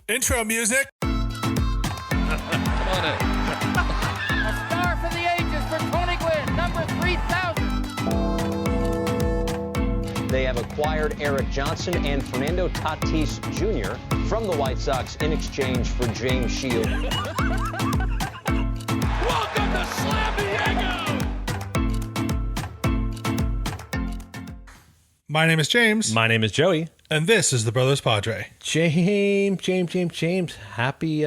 Intro music. Come on in. A star for the ages for Tony Gwynn, number 3,000. They have acquired Eric Johnson and Fernando Tatis Jr. from the White Sox in exchange for James Shield. Welcome to Slam Diego. My name is James. My name is Joey. And this is the Brothers Padre. James. Happy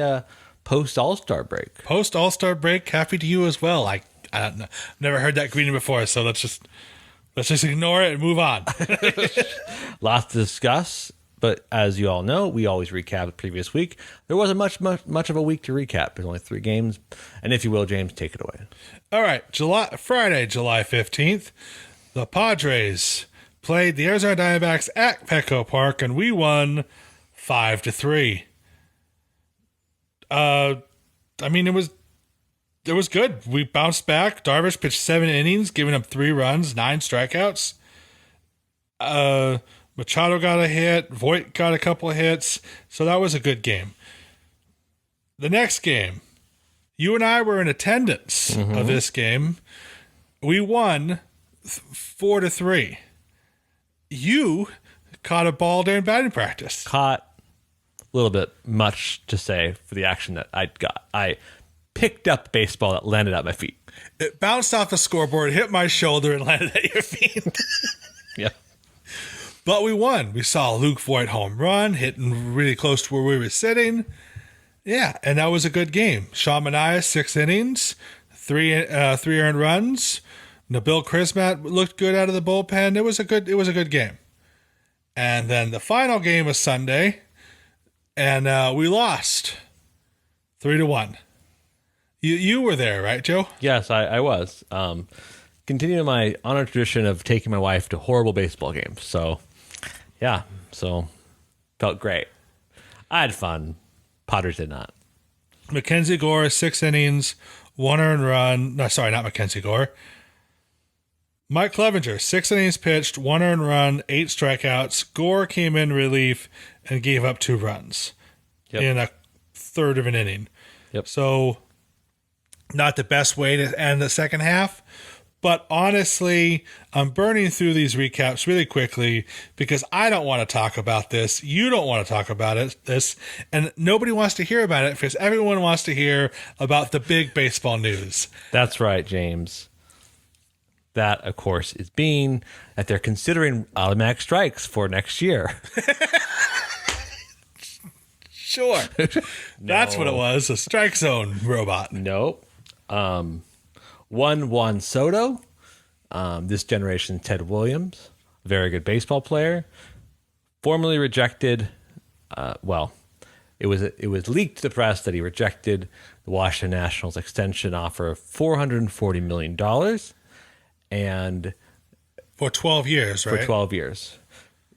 post All-Star break. Post All-Star break, happy to you as well. I don't know. Never heard that greeting before, so let's just ignore it and move on. Lots to discuss, but as you all know, we always recap the previous week. There wasn't much of a week to recap. There's only 3 games. And if you will, James, take it away. All right, Friday, July 15th, the Padres played the Arizona Diamondbacks at Petco Park, and we won 5-3. I mean, it was good. We bounced back. Darvish pitched 7 innings, giving up 3 runs, 9 strikeouts. Machado got a hit. Voit got a couple of hits. So that was a good game. The next game, you and I were in attendance of this game. We won 4-3. You caught a ball during batting practice. Caught a little bit much to say for the action that I got. I picked up a baseball that landed at my feet. It bounced off the scoreboard, hit my shoulder, and landed at your feet. Yeah. But we won. We saw Luke Voit home run, hitting really close to where we were sitting. Yeah, and that was a good game. Sean Manaea, 6 innings, 3 earned runs. Nabil Crismatt looked good out of the bullpen. It was a good game. And then the final game was Sunday, and we lost 3-1. You were there, right, Joe? Yes, I was. Continuing my honored tradition of taking my wife to horrible baseball games. So, yeah. So, felt great. I had fun. Padres did not. Mackenzie Gore, 6 innings, 1 earned run. No, sorry, not Mackenzie Gore. Mike Clevenger, 6 innings pitched, 1 earned run, 8 strikeouts. Gore came in relief and gave up 2 runs in a third of an inning. Yep. So, not the best way to end the second half. But honestly, I'm burning through these recaps really quickly because I don't want to talk about this. You don't want to talk about this. And nobody wants to hear about it because everyone wants to hear about the big baseball news. That's right, James. That, of course, is being that they're considering automatic strikes for next year. Sure. That's what it was, a strike zone robot. Nope. Juan Soto, this generation's Ted Williams, very good baseball player, formerly rejected. It was leaked to the press that he rejected the Washington Nationals extension offer of $440 million, and For 12 years, right? for 12 years.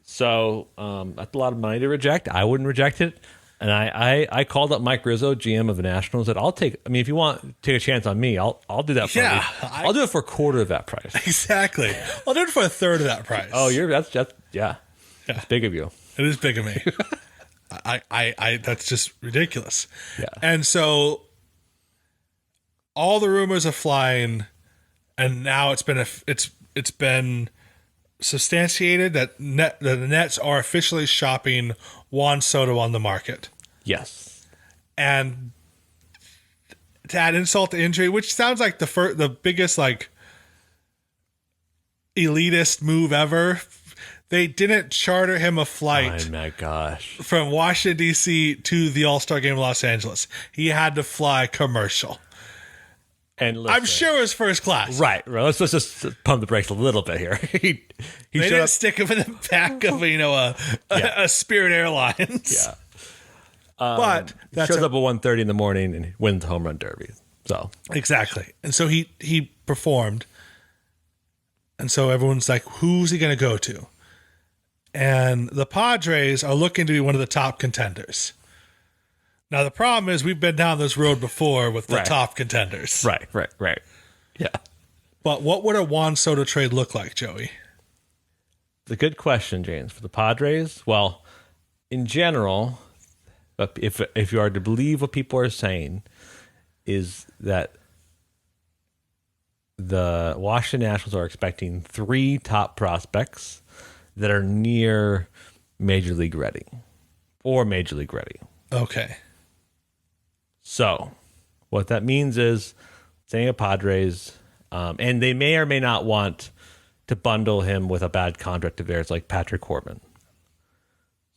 So that's a lot of money to reject. I wouldn't reject it. And I called up Mike Rizzo, GM of the Nationals, that if you want to take a chance on me, I'll do that for you. I'll do it for a quarter of that price. Exactly. I'll do it for a third of that price. Oh, that's big of you. It is big of me. I that's just ridiculous. Yeah. And so all the rumors are flying, and now it's been substantiated that the Nets are officially shopping Juan Soto on the market. Yes. And to add insult to injury, which sounds like the biggest elitist move ever, they didn't charter him a flight. Oh my gosh. From Washington, D.C. to the All-Star Game in Los Angeles. He had to fly commercial. And listen, I'm sure it was first class. Right. Let's just pump the brakes a little bit here. he They showed didn't up. stick him in the back of a Spirit Airlines. Yeah. But He shows up at 1:30 in the morning and wins the home run derby. So exactly. And so he performed. And so everyone's like, who's he going to go to? And the Padres are looking to be one of the top contenders. Now, the problem is we've been down this road before with the top contenders. Right. Yeah. But what would a Juan Soto trade look like, Joey? It's a good question, James. For the Padres, well, in general, But if you are to believe what people are saying, is that the Washington Nationals are expecting 3 top prospects that are near Major League ready or Major League ready. Okay. So what that means is San Diego Padres, and they may or may not want to bundle him with a bad contract of theirs like Patrick Corbin.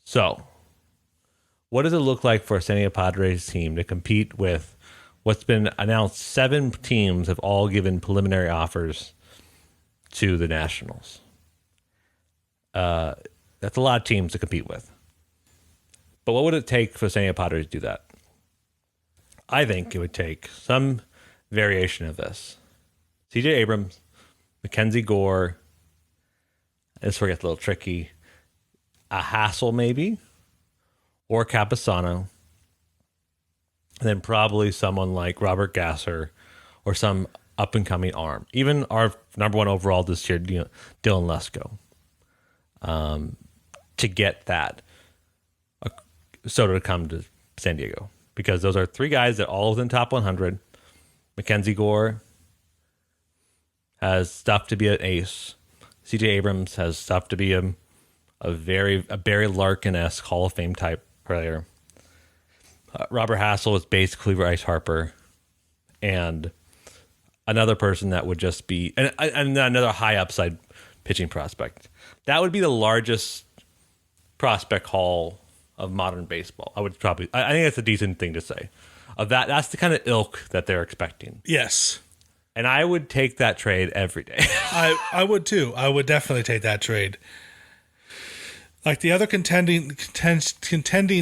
So what does it look like for a San Diego Padres team to compete with what's been announced? 7 teams have all given preliminary offers to the Nationals. That's a lot of teams to compete with. But what would it take for San Diego Padres to do that? I think it would take some variation of this. CJ Abrams, Mackenzie Gore, this will get a little tricky. A Hassel maybe, or Campusano. And then probably someone like Robert Gasser or some up-and-coming arm. Even our number 1 overall this year, Dylan Lesko. To get that Soto to come to San Diego. Because those are 3 guys that all within top 100. Mackenzie Gore has stuff to be an ace. CJ Abrams has stuff to be a Barry Larkin-esque Hall of Fame type player. Robert Hassel is basically Bryce Harper, and another person that would just be and another high upside pitching prospect. That would be the largest prospect haul of modern baseball. I think that's a decent thing to say. That's the kind of ilk that they're expecting. Yes. And I would take that trade every day. I would too. I would definitely take that trade. Like the other contending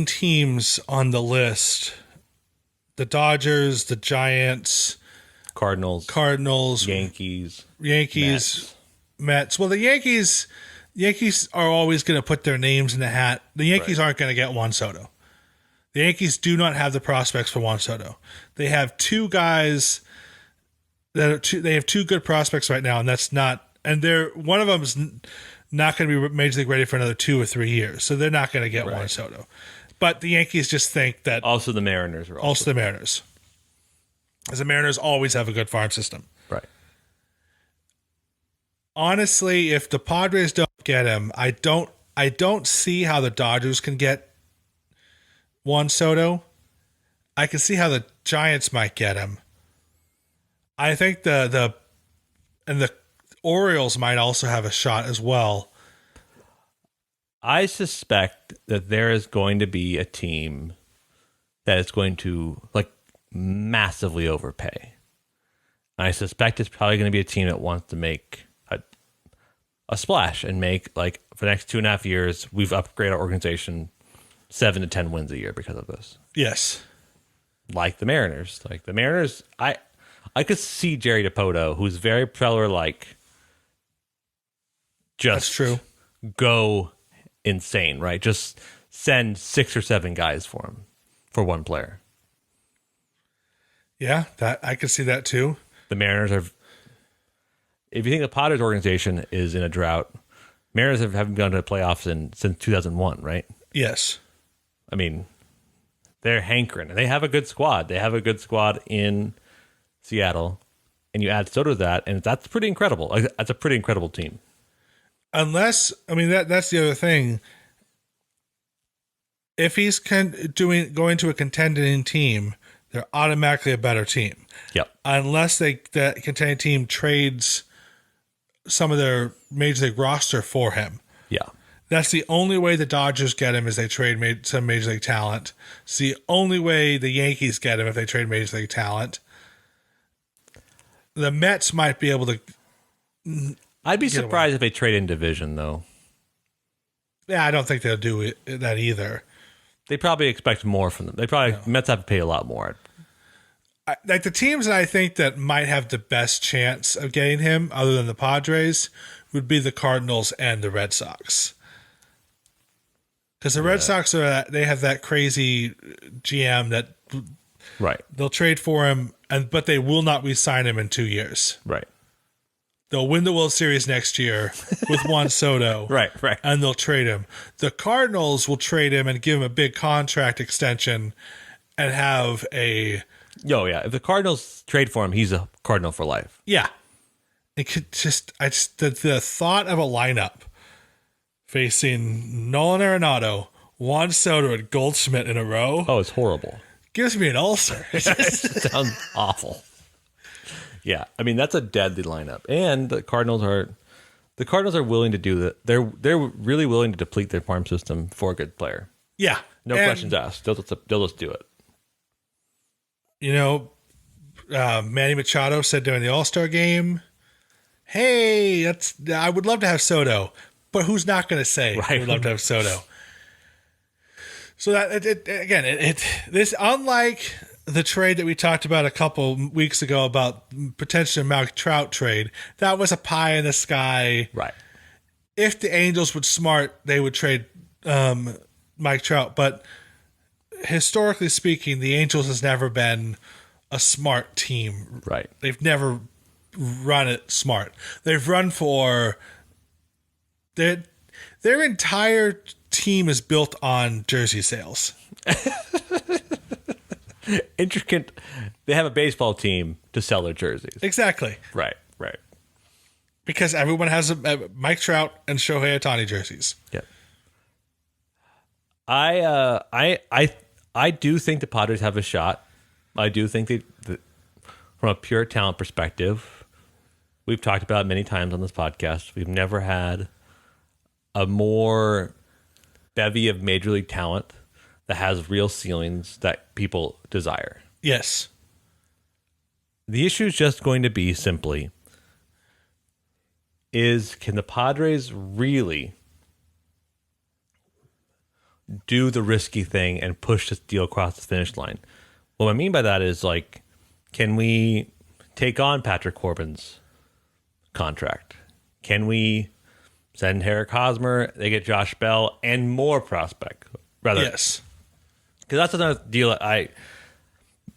teams on the list, the Dodgers, the Giants, Cardinals, Yankees, Mets. Well, the Yankees are always going to put their names in the hat. The Yankees aren't going to get Juan Soto. The Yankees do not have the prospects for Juan Soto. They have 2 guys they have 2 good prospects right now, and that's not. And one of them is not going to be Major League ready for another 2 or 3 years, so they're not going to get Juan Soto. But the Yankees just think that. Also, the Mariners are also the Mariners, because the Mariners always have a good farm system. Right. Honestly, if the Padres don't get him, I don't see how the Dodgers can get Juan Soto. I can see how the Giants might get him. I think the Orioles might also have a shot as well. I suspect that there is going to be a team that is going to massively overpay. I suspect it's probably going to be a team that wants to make a splash and make, for the next 2.5 years, we've upgraded our organization 7 to 10 wins a year because of this. Yes. Like the Mariners. I could see Jerry Dipoto, who's very Preller-like, just That's true. Go insane, right? Just send 6 or 7 guys for him, for one player. Yeah, that I could see that too. The Mariners are. If you think the Padres organization is in a drought, Mariners haven't gone to the playoffs since 2001, right? Yes. I mean, they're hankering. They have a good squad. They have a good squad in Seattle, and you add Soto to that, and that's pretty incredible. That's a pretty incredible team. Unless, that's the other thing. If he's going to a contending team, they're automatically a better team. Yep. Unless that contending team trades some of their Major League roster for him. Yeah. That's the only way the Dodgers get him, is they trade some Major League talent. It's the only way the Yankees get him, if they trade Major League talent. The Mets might be able to. I'd be surprised if they trade in division, though. Yeah, I don't think they'll do that either. They probably expect more from them. Mets have to pay a lot more. Like the teams that I think that might have the best chance of getting him, other than the Padres, would be the Cardinals and the Red Sox. Because the Red Sox they have that crazy GM that right, they'll trade for him, but they will not re-sign him in 2 years. Right. They'll win the World Series next year with Juan Soto. Right. And they'll trade him. The Cardinals will trade him and give him a big contract extension and have a... Oh, yeah. If the Cardinals trade for him, he's a Cardinal for life. Yeah. It could the thought of a lineup facing Nolan Arenado, Juan Soto, and Goldschmidt in a row. Oh, it's horrible. Gives me an ulcer. It sounds awful. Yeah, I mean that's a deadly lineup, and the Cardinals are willing to do that. They're really willing to deplete their farm system for a good player. Yeah, no questions asked. They'll just do it. You know, Manny Machado said during the All-Star game, "Hey, I would love to have Soto, but who's not going to say right. would love to have Soto?" So that this unlike the trade that we talked about a couple weeks ago about potential Mike Trout trade, that was a pie in the sky. Right. If the Angels would smart, they would trade Mike Trout. But historically speaking, the Angels has never been a smart team. Right. They've never run it smart. They've run for their entire team is built on jersey sales. Intricate. They have a baseball team to sell their jerseys. Exactly. Right. Because everyone has a Mike Trout and Shohei Ohtani jerseys. Yeah. I do think the Padres have a shot. I do think that from a pure talent perspective, we've talked about it many times on this podcast. We've never had a more bevy of major league talent that has real ceilings that people desire. Yes. The issue is just going to be simply can the Padres really do the risky thing and push this deal across the finish line? What I mean by that is, like, can we take on Patrick Corbin's contract? Can we send Eric Hosmer? They get Josh Bell and more prospect. Yes. Because that's another deal.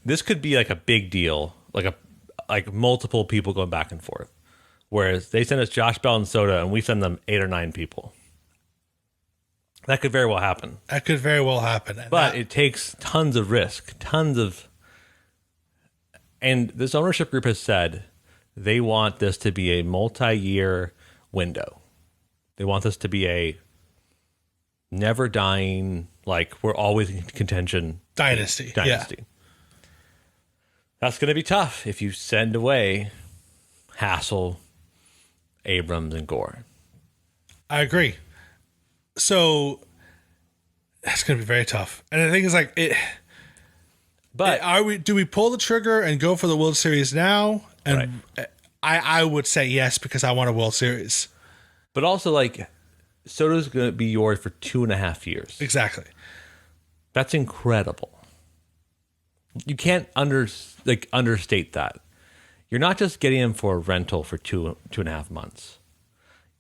This could be like a big deal, like multiple people going back and forth. Whereas they send us Josh Bell and Soto, and we send them 8 or 9 people. That could very well happen. But it takes tons of risk, and this ownership group has said they want this to be a multi-year window. They want this to be a never dying, like we're always in contention dynasty. Yeah. That's going to be tough if you send away Hassel, Abrams, and Gore. I agree. So that's going to be very tough. And the thing is, like, do we pull the trigger and go for the World Series now? And right. I would say yes, because I want a World Series. But also, like, Soto's going to be yours for 2.5 years. Exactly. That's incredible. You can't understate that. You're not just getting him for a rental for 2.5 months.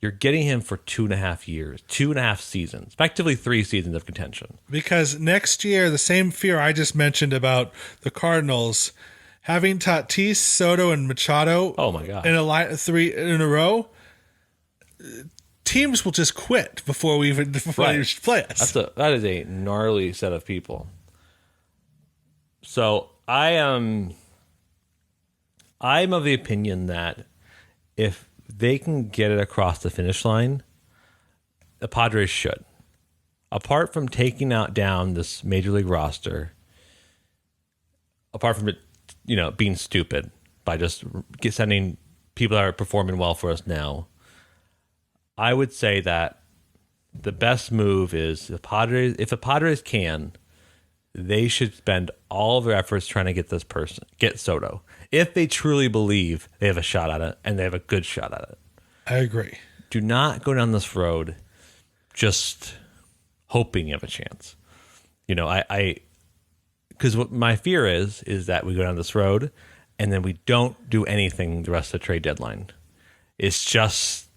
You're getting him for 2.5 years, 2.5 seasons, effectively 3 seasons of contention. Because next year, the same fear I just mentioned about the Cardinals, having Tatis, Soto, and Machado. Oh my God! In a line, 3 in a row, teams will just quit before they even play us. That is a gnarly set of people. So I'm of the opinion that if they can get it across the finish line, the Padres should. Apart from taking down this major league roster, apart from it, being stupid by just sending people that are performing well for us now, I would say that the best move is if the Padres can, they should spend all of their efforts trying to get Soto. If they truly believe they have a shot at it and they have a good shot at it. I agree. Do not go down this road just hoping you have a chance. Because what my fear is that we go down this road and then we don't do anything the rest of the trade deadline. It's just...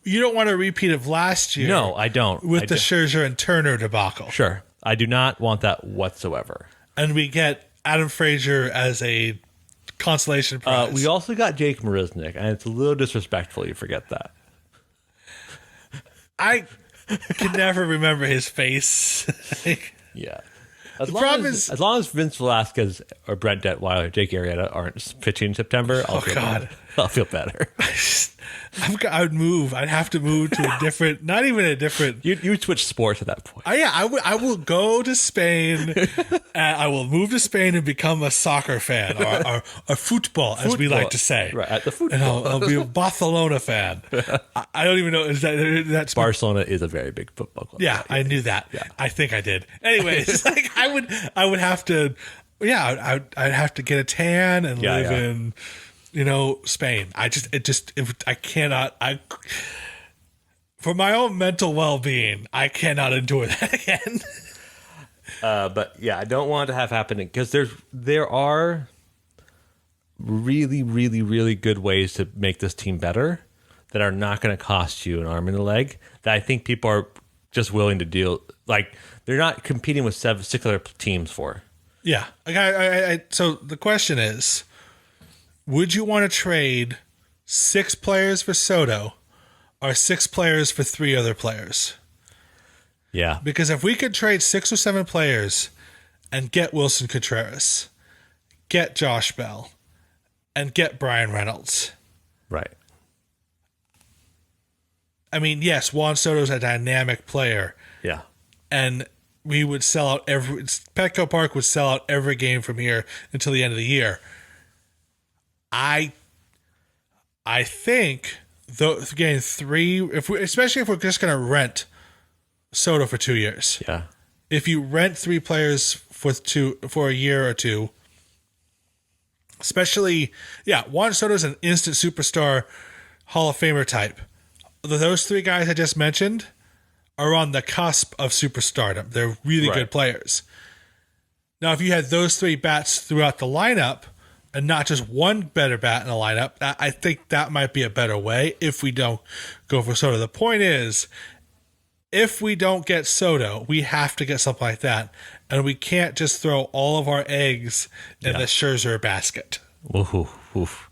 You don't want a repeat of last year. No, I don't. With the Scherzer and Turner debacle. Sure. I do not want that whatsoever. And we get Adam Frazier as a consolation prize. We also got Jake Marisnik, and it's a little disrespectful you forget that. I can never remember his face. Yeah. problem As long as Vince Velasquez or Brent Detweiler or Jake Arrieta aren't pitching in September, I'll feel better. I would move. I'd have to move to a different, not even a different. You would switch sports at that point. I will go to Spain. I will move to Spain and become a soccer fan or a football, as we like to say. Right, at the football. And I'll be a Barcelona fan. I don't even know. Is that's Barcelona is a very big football club. Yeah, I knew that. Yeah. I think I did. Anyways, like I would have to. Yeah, I'd have to get a tan and live in. Spain. I cannot. For my own mental well-being, I cannot endure that again. But yeah, I don't want it to have happening because there are really, really, really good ways to make this team better that are not going to cost you an arm and a leg. That I think people are just willing to deal. Like they're not competing with 6 other teams for. Yeah. So the question is. Would you want to trade 6 players for Soto or 6 players for 3 other players? Yeah. Because if we could trade 6 or 7 players and get Wilson Contreras, get Josh Bell, and get Brian Reynolds. Right. I mean, yes, Juan Soto's a dynamic player. Yeah. And we would sell out Petco Park would sell out every game from here until the end of the year. I think though again 3 especially if we're just gonna rent Soto for 2 years. Yeah. If you rent 3 players for a year or 2, especially Juan Soto's an instant superstar Hall of Famer type. Those 3 guys I just mentioned are on the cusp of superstardom. They're really good players. Now if you had those 3 bats throughout the lineup and not just one better bat in the lineup, I think that might be a better way if we don't go for Soto. The point is, if we don't get Soto, we have to get something like that. And we can't just throw all of our eggs in the Scherzer basket. Oof.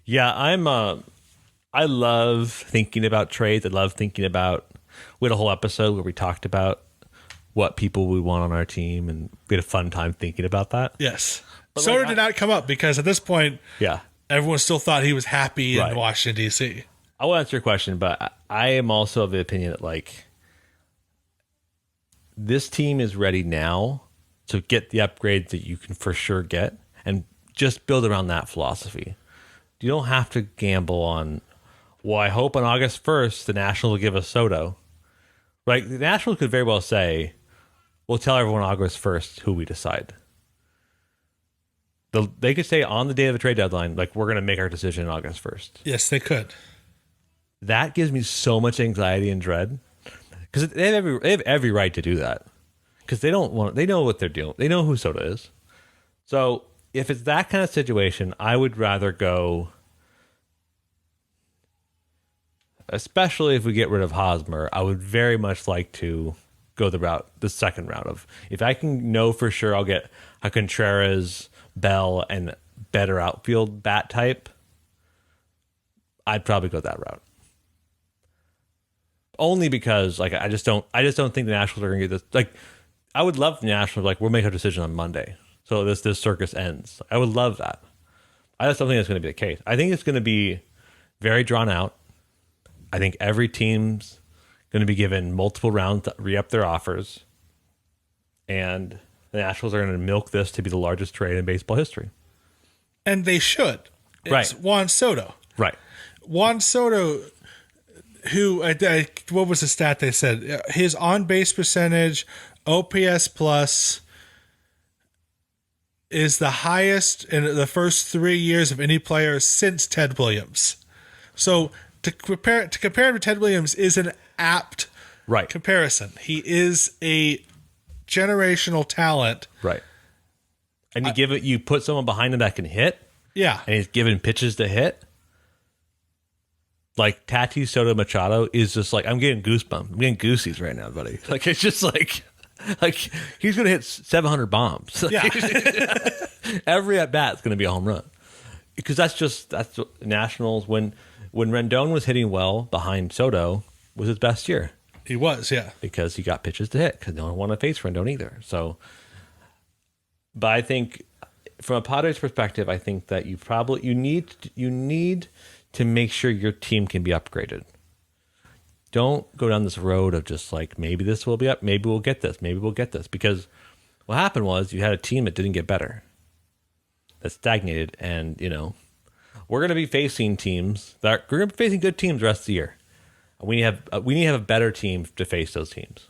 Yeah, I love thinking about trades. I love thinking about, we had a whole episode where we talked about what people we want on our team, and we had a fun time thinking about that. Yes. Soto did not come up because at this point, everyone still thought he was happy in Washington, D.C. I will answer your question, but I am also of the opinion that, like, this team is ready now to get the upgrades that you can for sure get and just build around that philosophy. You don't have to gamble on, well, I hope on August 1st the Nationals will give us Soto. Like, the Nationals could very well say, we'll tell everyone August 1st who we decide. They could say on the day of the trade deadline, like, we're going to make our decision on August 1st. Yes, they could. That gives me so much anxiety and dread because they have every right to do that because they know what they're doing. They know who Soto is. So if it's that kind of situation, I would rather go, especially if we get rid of Hosmer, I would very much like to go the second route of, if I can know for sure I'll get a Contreras, Bell, and better outfield bat type, I'd probably go that route. Only because, like, I just don't think the Nationals are going to get this. Like, I would love the Nationals, like, we'll make our decision on Monday, so this circus ends. I would love that. I just don't think that's going to be the case. I think it's going to be very drawn out. I think every team's going to be given multiple rounds to re-up their offers, and the Nationals are going to milk this to be the largest trade in baseball history. And they should. It's Juan Soto. Right. Juan Soto, who, what was the stat they said? His on-base percentage, OPS plus, is the highest in the first 3 years of any player since Ted Williams. So to compare him to Ted Williams is an apt comparison. He is a generational talent, right? And you put someone behind him that can hit, and he's given pitches to hit. Like Tatis, Soto, Machado is just like, I'm getting goosebumps. I'm getting goosies right now, buddy. Like, it's just like he's gonna hit 700 bombs. Yeah, every at bat is gonna be a home run. because that's Nationals when Rendon was hitting well behind Soto was his best year. He was, yeah. Because he got pitches to hit because no one wanted to face Rendon either. So, but I think from a Padres perspective, I think that you need to make sure your team can be upgraded. Don't go down this road of just like, maybe this will be up, maybe we'll get this, because what happened was you had a team that didn't get better, that stagnated, and we're going to be facing teams we're going to be facing good teams the rest of the year. We need to have a better team to face those teams.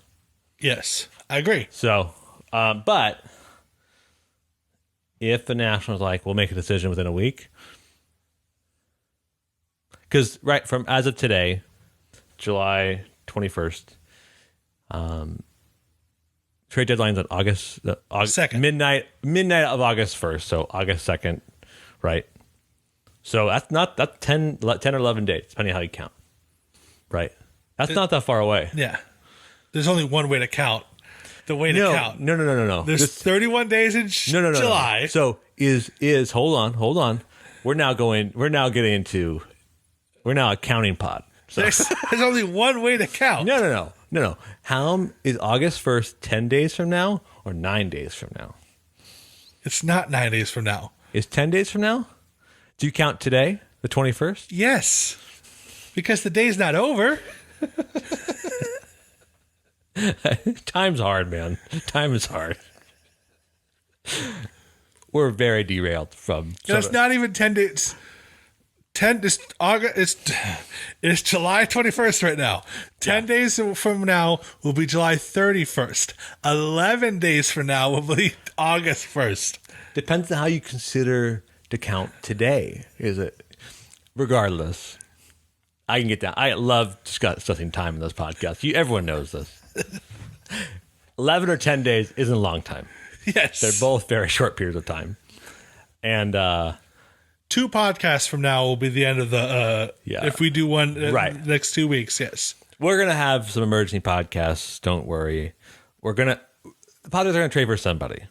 Yes, I agree. So, but if the Nationals we'll make a decision within a week, because from as of today, July 21st, trade deadline's on August 2nd. midnight of August 1st, so August 2nd, right? So that's 10 or 11 days, depending on how you count, right? That's not that far away. Yeah. There's only one way to count. The way to count. No. There's 31 days in July. No. So is hold on. We're now a counting pod. So. There's only one way to count. No. How is August 1st 10 days from now or 9 days from now? It's not 9 days from now. Is 10 days from now? Do you count today, the 21st? Yes. Because the day's not over. Time's hard, man. Time is hard. We're very derailed from. It's not even 10 days. It's August. It's July 21st right now. 10 days from now will be July 31st. 11 days from now will be August 1st. Depends on how you consider to count today. Is it? Regardless, I can get down. I love discussing time in those podcasts. Everyone knows this. 11 or 10 days isn't a long time. Yes. They're both very short periods of time. And 2 podcasts from now will be the end of the if we do one next 2 weeks, yes. We're going to have some emergency podcasts, don't worry. The Padres are going to trade for somebody.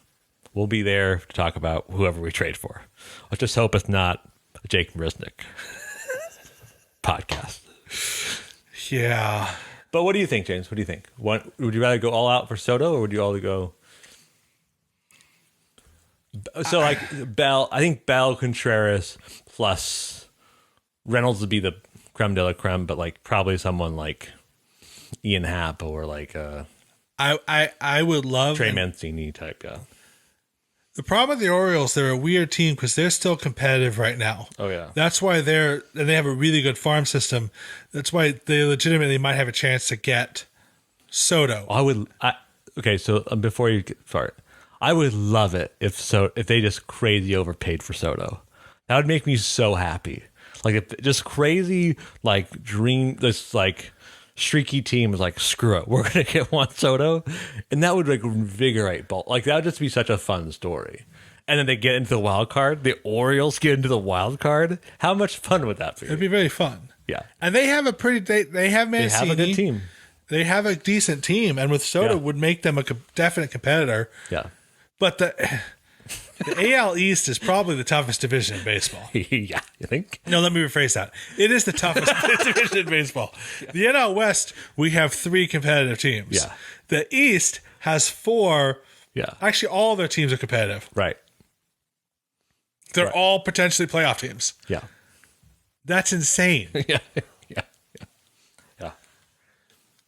We'll be there to talk about whoever we trade for. Let's just hope it's not a Jake Brisnick podcast. Yeah. But what do you think, James? What do you think? Would you rather go all out for Soto, or would you all go? So Bell, I think Bell, Contreras plus Reynolds would be the creme de la creme, but probably someone like Ian Happ or I would love Trey Mancini type guy. The problem with the Orioles, they're a weird team because they're still competitive right now. Oh yeah, that's why they have a really good farm system. That's why they legitimately might have a chance to get Soto. Before you get started, I would love it if they just crazy overpaid for Soto. That would make me so happy. If just crazy this streaky team is screw it, we're gonna get Juan Soto, and that would invigorate ball. That would just be such a fun story. And then they get into the wild card. The Orioles get into the wild card. How much fun would that be? It'd be very fun. Yeah, and they have they have Mancini. They have a good team. They have a decent team, and with Soto would make them a definite competitor. Yeah, but the AL East is probably the toughest division in baseball. Yeah, you think? No, let me rephrase that. It is the toughest division in baseball. Yeah. The NL West, we have 3 competitive teams. Yeah. The East has 4. Yeah. Actually, all their teams are competitive. Right. They're all potentially playoff teams. Yeah. That's insane. Yeah.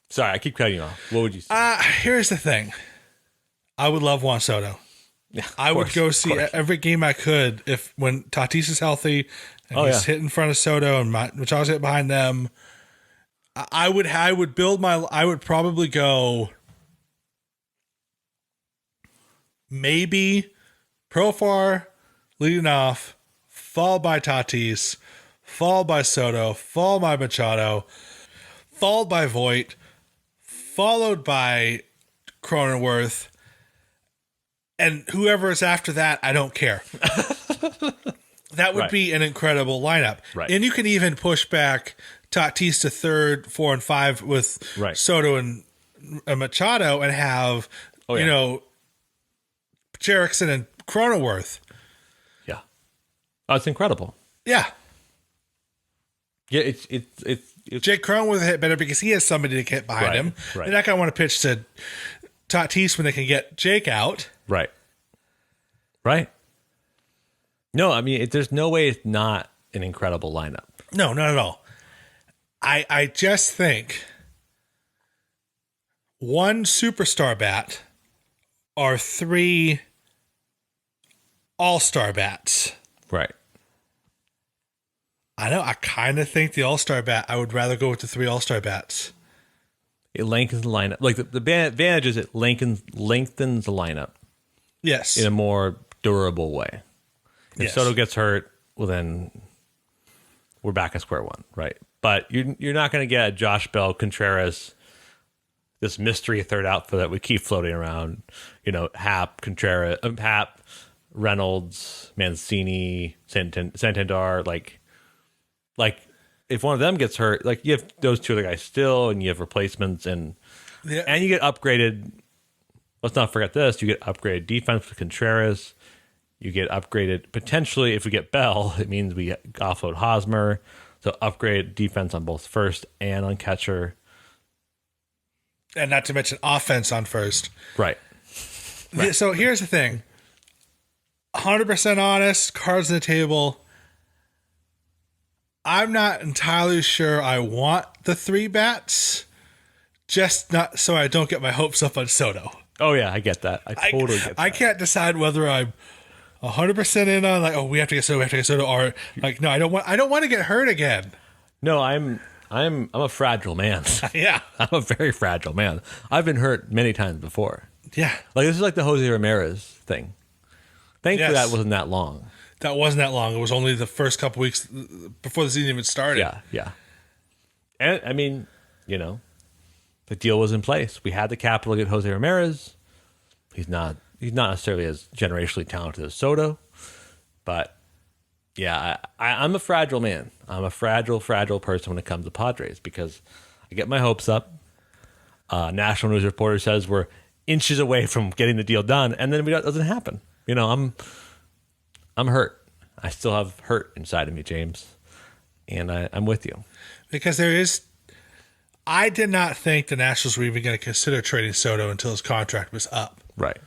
Sorry, I keep cutting you off. What would you say? Here's the thing. I would love Juan Soto. Yeah, I would go see every game I could when Tatis is healthy and he's hit in front of Soto and Machado's hit behind them. I would probably go maybe Profar leading off, followed by Tatis, followed by Soto, followed by Machado, followed by Voit, followed by Cronenworth. And whoever is after that, I don't care. That would be an incredible lineup. Right. And you can even push back Tatis to 3rd, 4, and 5 with Soto and Machado and have, Jerickson and Cronenworth. Yeah. Oh, it's incredible. Yeah. Yeah, it's Jake Cron would have hit better because he has somebody to get behind Right, him. right. They're not going to want to pitch to Tatis when they can get Jake out. right. Right. No, I mean, there's no way it's not an incredible lineup. No, not at all. I just think one superstar bat or 3 all-star bats. Right. I know. I kind of think the all-star bat, I would rather go with the 3 all-star bats. It lengthens the lineup. Like the advantage is it lengthens the lineup Yes. in a more durable way. If Yes. Soto gets hurt, well then we're back at square one, right? But you're not going to get a Josh Bell, Contreras, this mystery third outfield that we keep floating around. You know, Hap, Contreras, Hap, Reynolds, Mancini, Santander. Like if one of them gets hurt, like you have those 2 other guys still, and you have replacements, and you get upgraded. Let's not forget this: you get upgraded defense with Contreras. You get upgraded potentially if we get Bell. It means we offload Hosmer, so upgrade defense on both first and on catcher, And not to mention offense on first. right? So here's the thing. 100% honest, cards on the table. I'm not entirely sure I want the 3 bats, just not so I don't get my hopes up on Soto. Oh yeah, I get that. I totally get that. I can't decide whether I'm 100% in on like, oh, we have to get Soto, or like, no, I don't want to get hurt again. No, I'm a fragile man. Yeah, I'm a very fragile man. I've been hurt many times before. yeah, Like this is like the Jose Ramirez thing. Thankfully, Yes. that wasn't that long. that wasn't that long. It was only the first couple weeks before the season even started. Yeah. And I mean, you know, the deal was in place. We had the capital to get Jose Ramirez. He's not necessarily as generationally talented as Soto, but yeah, I'm a fragile man. I'm a fragile person when it comes to Padres because I get my hopes up. National news reporter says we're inches away from getting the deal done, and then it doesn't happen. You know, I'm hurt. I still have hurt inside of me, James, and I'm with you. Because I did not think the Nationals were even going to consider trading Soto until his contract was up. Right.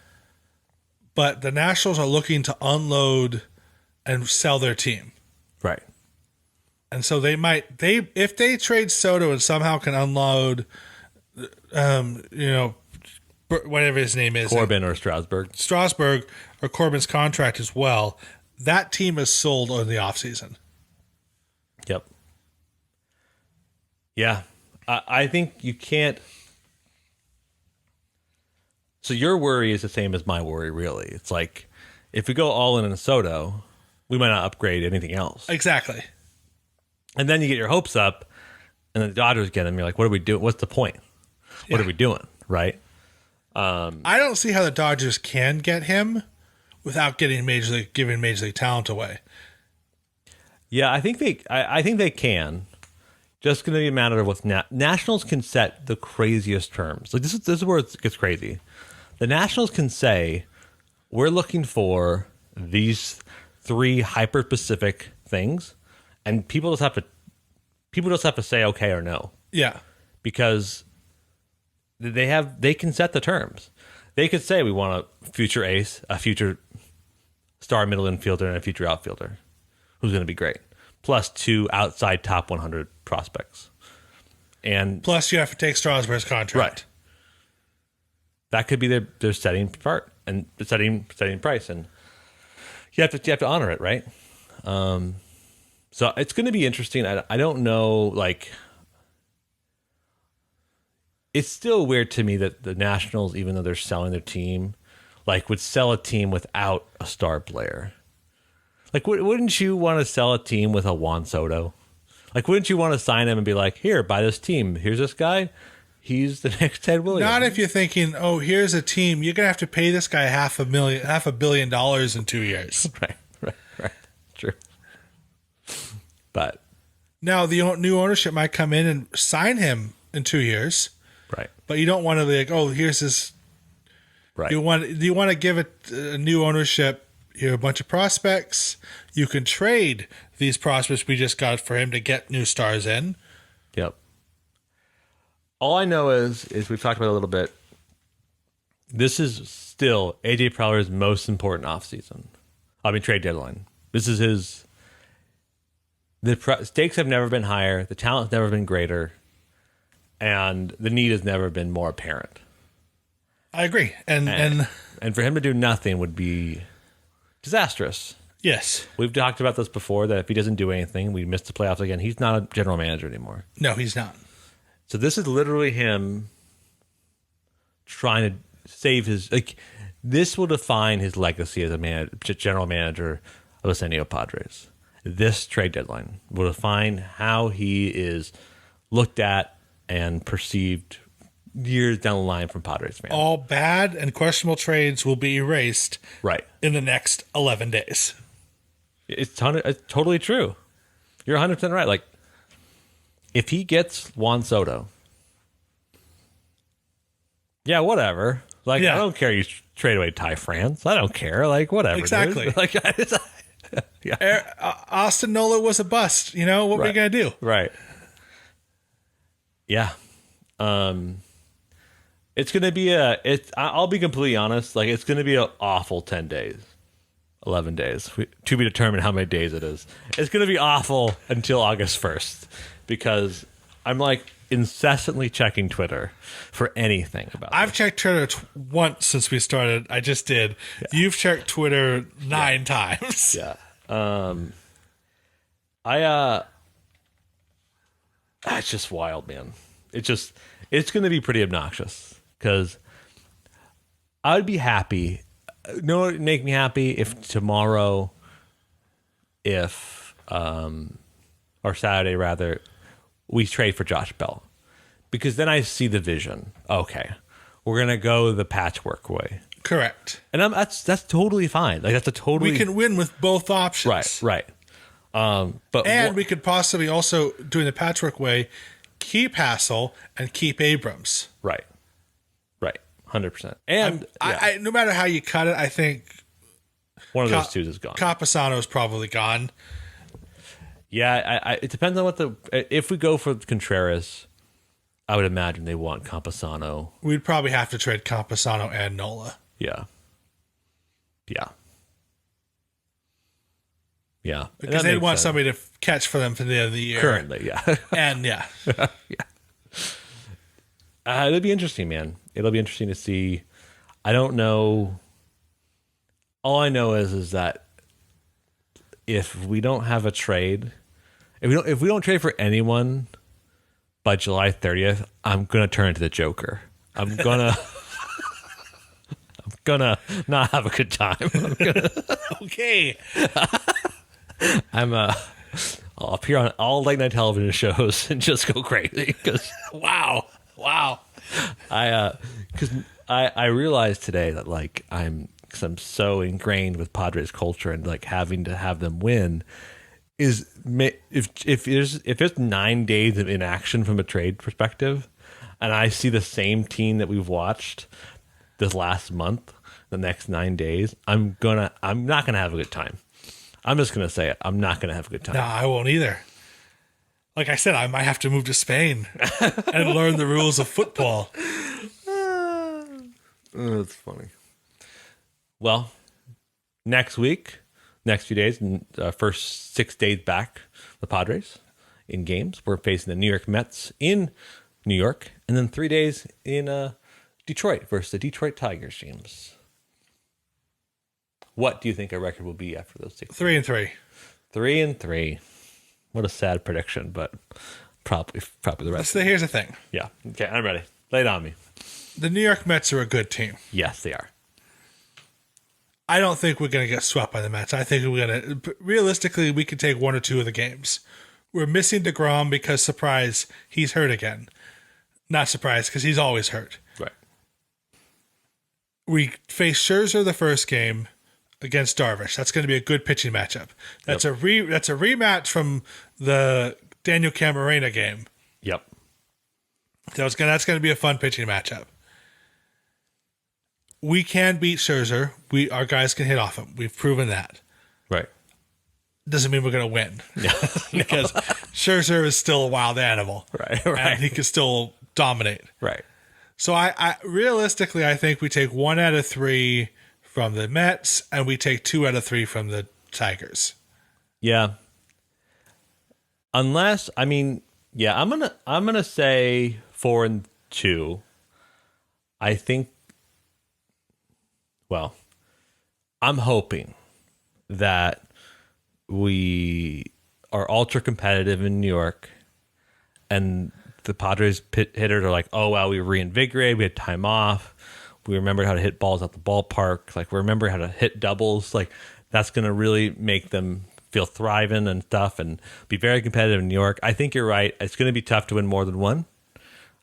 But the Nationals are looking to unload and sell their team. Right. And so if they trade Soto and somehow can unload, whatever his name is, Corbin or Strasburg or Corbin's contract as well, that team is sold in the offseason. Yep. Yeah. I think you can't. So your worry is the same as my worry, really. It's like if we go all in Soto, we might not upgrade anything else. Exactly. And then you get your hopes up, and the Dodgers get him. You're like, what are we doing? What's the point? What are we doing? Right? I don't see how the Dodgers can get him without giving Major League talent away. Yeah, I think they can. Just going to be a matter of what Nationals can set the craziest terms. Like this is where it gets crazy. The Nationals can say, we're looking for these 3 hyper-specific things, and people just have to say okay or no. Yeah. Because they can set the terms. They could say we want a future ace, a future star middle infielder, and a future outfielder who's going to be great. Plus 2 outside top 100 prospects. And plus you have to take Strasburg's contract. Right. That could be their setting part and the setting price, and you have to honor it, right? So it's going to be interesting. I don't know, like it's still weird to me that the Nationals, even though they're selling their team, like would sell a team without a star player. Like, wouldn't you want to sell a team with a Juan Soto? Like, wouldn't you want to sign him and be like, here, buy this team. Here's this guy. He's the next Ted Williams. Not if you're thinking, oh, here's a team. You're gonna have to pay this guy $500 million in 2 years. Right. True. But now the new ownership might come in and sign him in 2 years. right. But you don't want to be like, oh, here's this. Right. Do you want to give it a new ownership? You have a bunch of prospects. You can trade these prospects we just got for him to get new stars in. Yep. All I know is we've talked about it a little bit. This is still AJ Preller's most important offseason. Trade deadline. This is his. The stakes have never been higher. The talent's never been greater. And the need has never been more apparent. I agree. And for him to do nothing would be disastrous. yes. We've talked about this before, that if he doesn't do anything, we miss the playoffs again. He's not a general manager anymore. No, he's not. So this is literally him trying to save his... this will define his legacy as a general manager of the San Diego Padres. This trade deadline will define how he is looked at and perceived years down the line from Padres fans. All bad and questionable trades will be erased Right. in the next 11 days. It's totally true. You're 100% right. If he gets Juan Soto, yeah, whatever. I don't care you trade away Ty France. I don't care. Whatever. Exactly. Dude. Yeah. Austin Nola was a bust. What were you going to do? Right. Yeah. It's going to be I'll be completely honest. It's going to be an awful 10 days, 11 days, to be determined how many days it is. It's going to be awful until August 1st because I'm incessantly checking Twitter for anything about I've checked Twitter once since we started. I just did. Yeah. You've checked Twitter 9 times. Yeah. It's just wild, man. It's going to be pretty obnoxious because I'd be happy. What would make me happy if tomorrow, or Saturday rather, we trade for Josh Bell, because then I see the vision. Okay, we're going to go the patchwork way. Correct. And that's totally fine. That's a totally... We can win with both options. Right. We could possibly also, doing the patchwork way, keep Hassel and keep Abrams. Right. 100%. And I no matter how you cut it, I think one of those two is gone. Campusano is probably gone. Yeah, it depends on if we go for Contreras, I would imagine they want Campusano. We'd probably have to trade Campusano and Nola. Yeah. Because they'd want somebody to catch for them for the end of the year. Currently, yeah. And yeah. It'll be interesting, man. It'll be interesting to see. I don't know. All I know is that if we don't have a trade, if we don't trade for anyone by July 30th, I'm gonna turn into the Joker. I'm gonna not have a good time. Okay. I'll appear on all late night television shows and just go crazy because wow. I realized today that I'm so ingrained with Padres culture and having to have them win is if there's 9 days of inaction from a trade perspective, and I see the same team that we've watched this last month, the next 9 days, I'm not gonna have a good time. I'm just gonna say it. I'm not gonna have a good time. No, I won't either. Like I said, I might have to move to Spain and learn the rules of football. That's funny. Well, next week, next few days, first 6 days back, the Padres in games. We're facing the New York Mets in New York, and then 3 days in Detroit versus the Detroit Tigers, James. What do you think our record will be after those 6 days? 3-3. 3-3. What a sad prediction, but probably the rest. So here's the thing. Yeah. Okay, I'm ready. Lay it on me. The New York Mets are a good team. Yes, they are. I don't think we're going to get swept by the Mets. I think we're going to... Realistically, we could take 1 or 2 of the games. We're missing DeGrom because, surprise, he's hurt again. Not surprised, because he's always hurt. Right. We face Scherzer the first game against Darvish. That's going to be a good pitching matchup. That's a rematch from the Daniel Camarena game. Yep. So that's going to be a fun pitching matchup. we can beat Scherzer. Our guys can hit off him. We've proven that. Right. Doesn't mean we're going to win. Because Scherzer is still a wild animal. Right. And he can still dominate. Right. So I realistically, I think we take 1 out of 3 from the Mets, and we take 2 out of 3 from the Tigers. Yeah. Unless, I mean, yeah, I'm gonna say 4-2. I think. Well, I'm hoping that we are ultra competitive in New York, and the Padres hitters are like, oh, wow, we reinvigorated. We had time off. We remembered how to hit balls at the ballpark. Like, we remember how to hit doubles. Like, that's going to really make them feel thriving and stuff and be very competitive in New York. I think you're right. It's going to be tough to win more than one.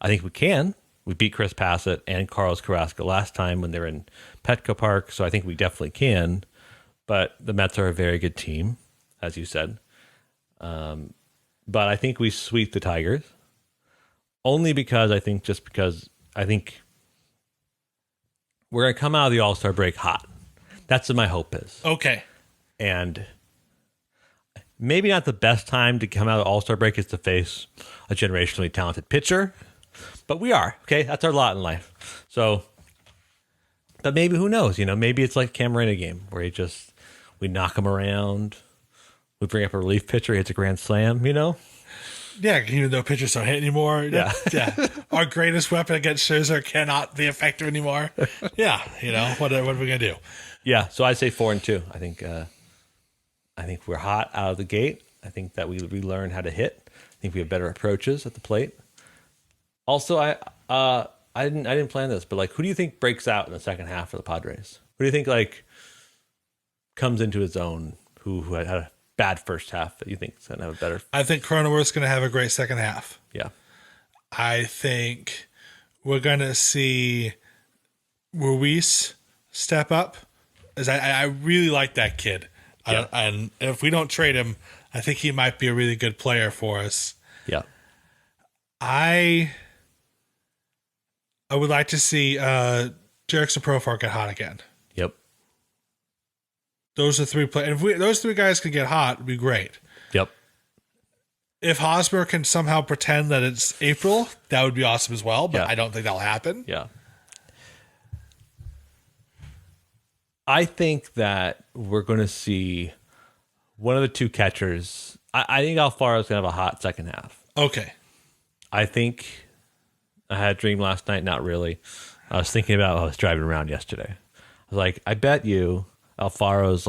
I think we can. We beat Chris Passett and Carlos Carrasco last time when they were in Petco Park, so I think we definitely can. But the Mets are a very good team, as you said. But I think we sweep the Tigers. Only because I think we're going to come out of the All-Star break hot. That's what my hope is. Okay. And maybe not the best time to come out of the All-Star break is to face a generationally talented pitcher. But we are. Okay, that's our lot in life. So, but maybe, who knows? Maybe it's like Camarena game where we knock him around. We bring up a relief pitcher, he hits a grand slam, Yeah, even though pitchers don't hit anymore. Yeah. Yeah. Our greatest weapon against Scherzer cannot be effective anymore. Yeah, what are we going to do? Yeah, so I'd say 4-2. I think we're hot out of the gate. I think that we learn how to hit. I think we have better approaches at the plate. Also, I didn't plan this, but who do you think breaks out in the second half for the Padres? Who do you think comes into his own? Who had a bad first half that you think is going to have a better? I think Cronenworth's going to have a great second half. Yeah. I think we're going to see Ruiz step up. As I really like that kid. Yeah. And if we don't trade him, I think he might be a really good player for us. Yeah. I would like to see Jerickson Profar get hot again. Yep. Those are 3 players. If those 3 guys can get hot, it'd be great. Yep. If Hosmer can somehow pretend that it's April, that would be awesome as well, but Yeah. I don't think that'll happen. Yeah. I think that we're going to see one of the 2 catchers. I think Alfaro's going to have a hot second half. Okay. I think I had a dream last night. Not really. I was thinking about I was driving around yesterday. I was like, I bet you Alfaro's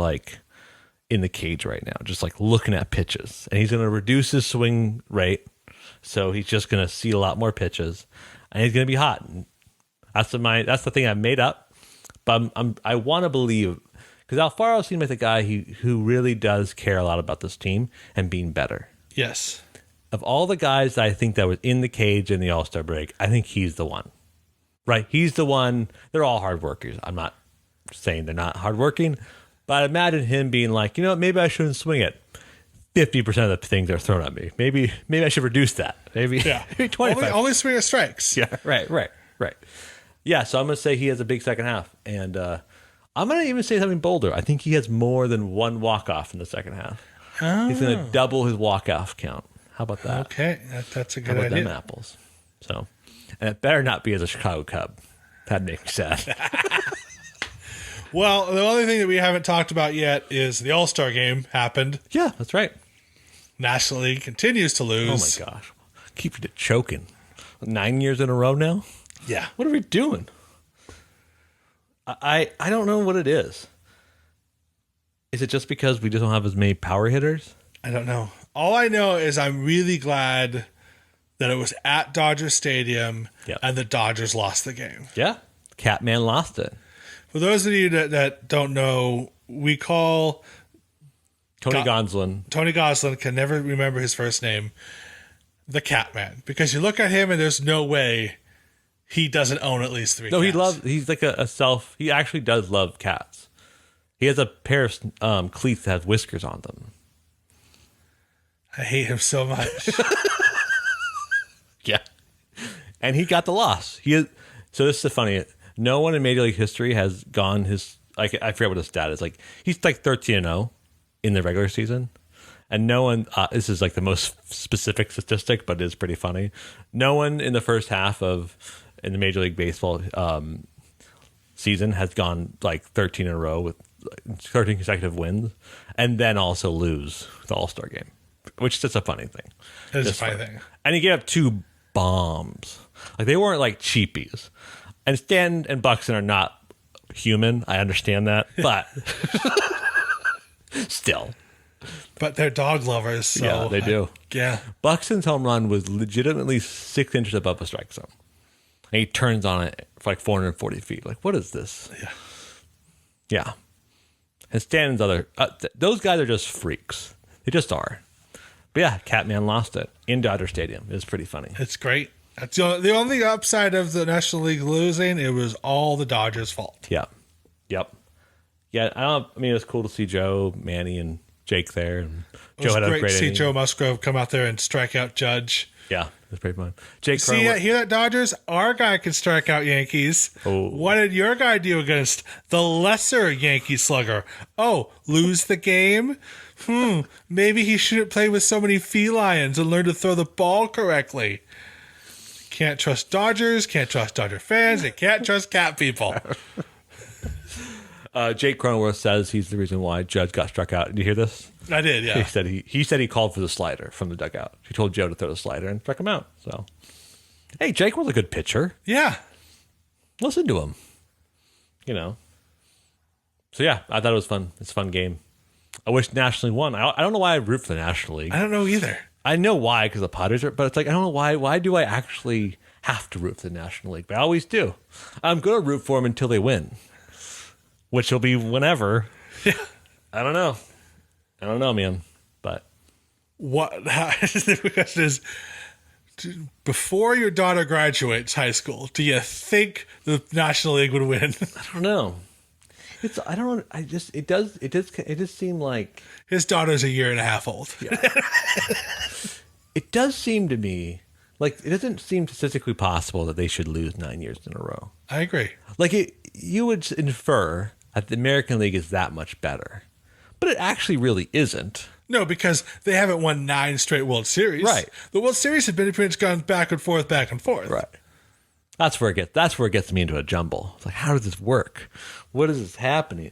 in the cage right now, just looking at pitches. And he's going to reduce his swing rate. So he's just going to see a lot more pitches. And he's going to be hot. And that's the thing I made up. But I want to believe, because Alfaro seems like the guy who really does care a lot about this team and being better. Yes. Of all the guys that I think that was in the cage in the All-Star break, I think he's the one. Right? He's the one. They're all hard workers. I'm not saying they're not hardworking, but I imagine him being like, maybe I shouldn't swing it 50% of the things that are thrown at me. Maybe I should reduce that. Maybe 25. Only swing at strikes. Yeah, right. Yeah, so I'm going to say he has a big second half. And I'm going to even say something bolder. I think he has more than 1 walk-off in the second half. Oh. He's going to double his walk-off count. How about that? Okay, that's a good How about idea. them apples? So, and it better not be as a Chicago Cub. That'd make me sad. Well, the only thing that we haven't talked about yet is the All-Star game happened. Yeah, that's right. National League continues to lose. Oh my gosh. Keep you choking. 9 years in a row now? Yeah. What are we doing? I don't know what it is. Is it just because we just don't have as many power hitters? I don't know. All I know is I'm really glad that it was at Dodger Stadium and the Dodgers lost the game. Yeah. Catman lost it. For those of you that don't know, we call Tony Gonsolin. Tony Gonsolin, can never remember his first name, the Catman. Because you look at him and there's no way he doesn't own at least 3 cats. He's like he actually does love cats. He has a pair of cleats that has whiskers on them. I hate him so much. Yeah. And he got the loss. So this is the funny. No one in Major League history has gone I forget what his stat is. Like, he's like 13-0 in the regular season. And no one, this is like the most specific statistic, but it's pretty funny. No one in the first half in the Major League Baseball season has gone like 13 in a row with 13 consecutive wins and then also lose the All-Star game, which is just a funny thing. It's a funny thing. And he gave up 2 bombs. Like, they weren't like cheapies. And Stanton and Buxton are not human. I understand that, but still. But they're dog lovers. So Yeah, they do. Yeah. Buxton's home run was legitimately 6 inches above a strike zone. And he turns on it for like 440 feet. Like, what is this? Yeah. Yeah. And Stanton's those guys are just freaks. They just are. But yeah, Catman lost it in Dodger Stadium. It was pretty funny. It's great. That's the only upside of the National League losing. It was all the Dodgers' fault. Yeah. Yep. Yeah, it was cool to see Joe, Manny, and Jake there. And It was great to see Joe Musgrove come out there and strike out Judge. Yeah, it was pretty fun. Jake Hear that, Dodgers? Our guy can strike out Yankees. Oh. What did your guy do against the lesser Yankee slugger? Oh, lose the game? Maybe he shouldn't play with so many felines and learn to throw the ball correctly. Can't trust Dodgers, can't trust Dodger fans, and can't trust cat people. Jake Cronenworth says he's the reason why Judge got struck out. Did you hear this? I did, yeah. He said he called for the slider from the dugout. He told Joe to throw the slider and struck him out. So, hey, Jake was a good pitcher. Yeah. Listen to him. So yeah, I thought it was fun. It's a fun game. I wish National League won. I don't know why I root for the National League. I don't know either. I know why, because the Padres are, but it's like, I don't know why. Why do I actually have to root for the National League? But I always do. I'm going to root for them until they win, which will be whenever. Yeah. I don't know, man. But the question is, before your daughter graduates high school, do you think the National League would win? I don't know. It does seem like His daughter's a year and a half old. Yeah. It does seem to me like it doesn't seem statistically possible that they should lose 9 years in a row. I agree. Like you would infer that the American League is that much better, but it actually really isn't. No, because they haven't won 9 straight World Series. Right. The World Series have been pretty much gone back and forth. Right. That's where it gets me into a jumble. It's like, how does this work? What is this happening?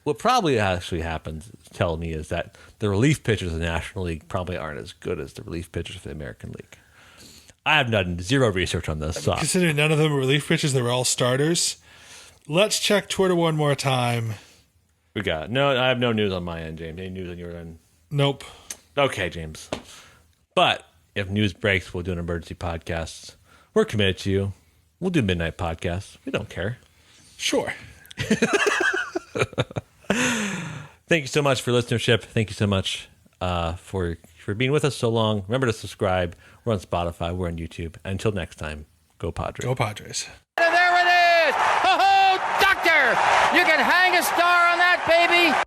What probably actually happens, tell me, is that the relief pitchers of the National League probably aren't as good as the relief pitchers of the American League. I have done zero research on this. So. Considering none of them were relief pitchers, they were all starters. Let's check Twitter one more time. I have no news on my end, James. Any news on your end? Nope. Okay, James. But if news breaks, we'll do an emergency podcast. We're committed to you. We'll do midnight podcasts. We don't care. Sure. Thank you so much for listenership. Thank you so much for being with us so long. Remember to subscribe. We're on Spotify. We're on YouTube. Until next time, go Padres. Go Padres. And there it is! Oh, doctor! You can hang a star on that, baby!